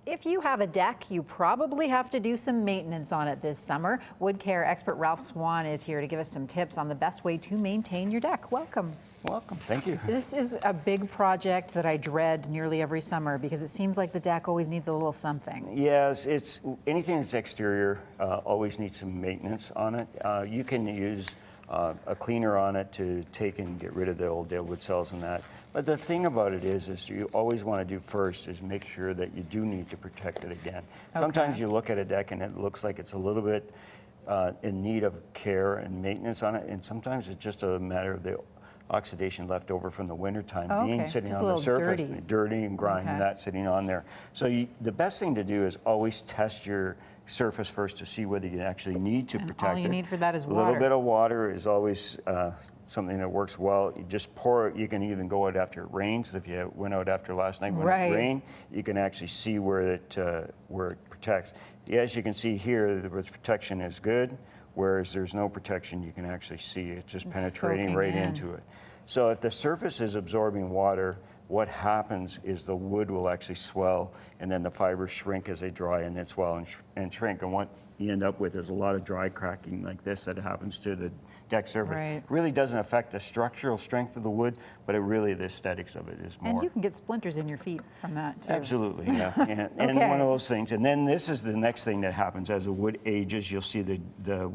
If you have a deck, you probably have to do some maintenance on it this summer. Wood care expert Ralph Sawn is here to give us some tips on the best way to maintain your deck. Welcome. Welcome. Thank you. This is a big project that I dread nearly every summer because it seems like the deck always needs a little something. Yes, it's anything that's exterior always needs some maintenance on it. You can use a cleaner on it to take and get rid of the old dead wood cells and that. But the thing about it is you always want to do first is make sure that you do need to protect it again. Okay. Sometimes you look at a deck and it looks like it's a little bit in need of care and maintenance on it, and sometimes it's just a matter of the oxidation left over from the wintertime being sitting just on the surface, dirty and grimy, and that sitting on there. So the best thing to do is always test your surface first to see whether you actually need to protect it. All you need for that is water. A little bit of water is always something that works well. You just pour it. You can even go out after it rains. If you went out after last night when it rained, you can actually see where it protects. As you can see here, the protection is good. Whereas there's no protection, you can actually see it just penetrating right into it. So if the surface is absorbing water, what happens is the wood will actually swell, and then the fibers shrink as they dry, and then swell and shrink. And what you end up with is a lot of dry cracking like this that happens to the deck surface. It really doesn't affect the structural strength of the wood, but the aesthetics of it is more. And you can get splinters in your feet from that too. Absolutely, yeah. And one of those things. And then this is the next thing that happens. As the wood ages, you'll see the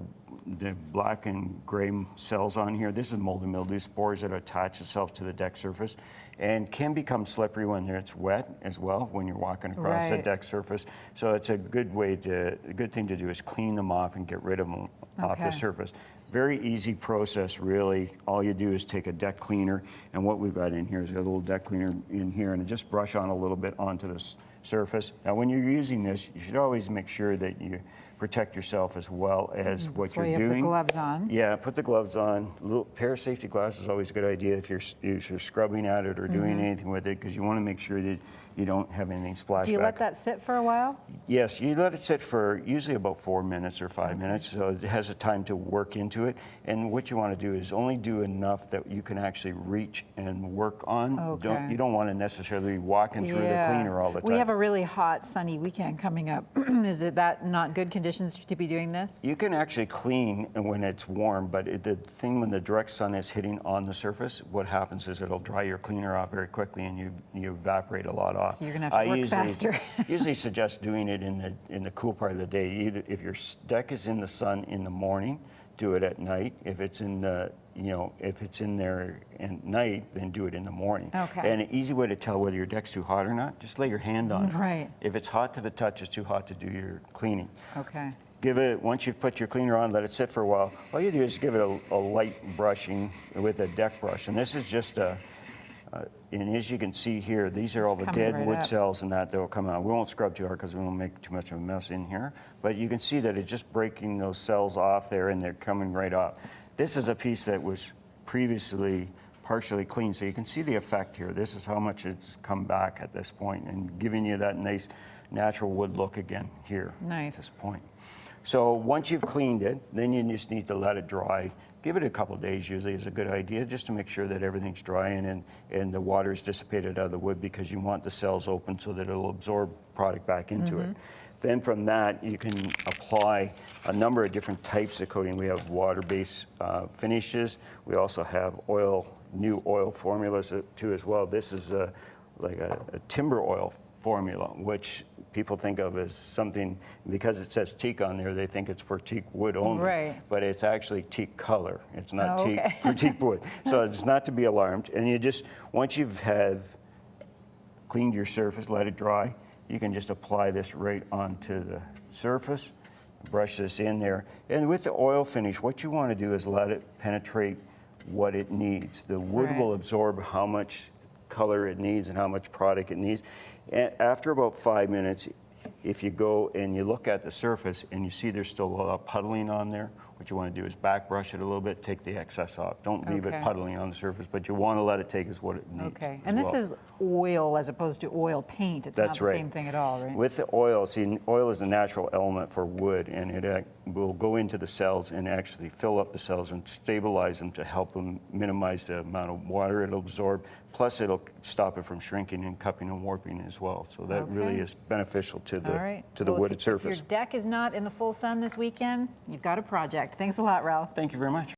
black and gray cells on here. This is mold and mildew spores that attach itself to the deck surface and can become slippery when it's wet as well, when you're walking across the deck surface. So it's a good thing to do is clean them off and get rid of them off the surface. Very easy process, really. All you do is take a deck cleaner, and what we've got in here is a little deck cleaner in here, and just brush on a little bit onto the surface. Now, when you're using this, you should always make sure that you protect yourself as well as what you're doing. Put the gloves on. Yeah, put the gloves on. A little pair of safety glasses is always a good idea if you're scrubbing at it or doing anything with it, because you want to make sure that you don't have anything splash Do you back. let that sit for a while? Yes, you let it sit for usually about 4 minutes or 5 minutes, so it has a time to work into it. And what you want to do is only do enough that you can actually reach and work on. You don't want to necessarily be walking through the cleaner all the time. We have a really hot, sunny weekend coming up. Is that not good conditions to be doing this? You can actually clean when it's warm, but the thing when the direct sun is hitting on the surface, what happens is it'll dry your cleaner off very quickly, and you evaporate a lot off. So you're gonna have to work faster. Usually suggest doing it in the cool part of the day. Either if your deck is in the sun in the morning, do it at night. If it's in the if it's in there at night, then do it in the morning. And an easy way to tell whether your deck's too hot or not, just lay your hand on it. If it's hot to the touch, it's too hot to do your cleaning. Give it, once you've put your cleaner on, let it sit for a while. All you do is give it a light brushing with a deck brush. And this is just and as you can see here, these are all the dead wood cells and that will come out. We won't scrub too hard because we won't make too much of a mess in here. But you can see that it's just breaking those cells off there, and they're coming right off. This is a piece that was previously partially clean, so you can see the effect here. This is how much it's come back at this point and giving you that nice natural wood look again here at this point. So once you've cleaned it, then you just need to let it dry. Give it a couple of days usually is a good idea, just to make sure that everything's dry and the water is dissipated out of the wood, because you want the cells open so that it'll absorb product back into it. Then from that, you can apply a number of different types of coating. We have water-based finishes. We also have new oil formulas too as well. This is like a timber oil formula, which people think of as something, because it says teak on there, they think it's for teak wood only. But it's actually teak color. It's not teak for teak wood. So it's not to be alarmed. And you just, once you've cleaned your surface, let it dry, you can just apply this right onto the surface, brush this in there. And with the oil finish, what you want to do is let it penetrate what it needs. The wood will absorb how much color it needs and how much product it needs. And after about 5 minutes, if you go and you look at the surface and you see there's still a lot of puddling on there, what you want to do is back brush it a little bit, take the excess off. Don't leave Okay. it puddling on the surface, but you want to let it take as what it needs. Okay, as and this well. is oil as opposed to oil paint. It's not That's the right. same thing at all, right? With the oil, see, oil is a natural element for wood, and it will go into the cells and actually fill up the cells and stabilize them to help them minimize the amount of water it'll absorb. Plus, it'll stop it from shrinking and cupping and warping as well. So that really Okay. is beneficial to All right. the Well, wooded if surface. your deck is not in the full sun this weekend, you've got a project. Thanks a lot, Ralph. Thank you very much.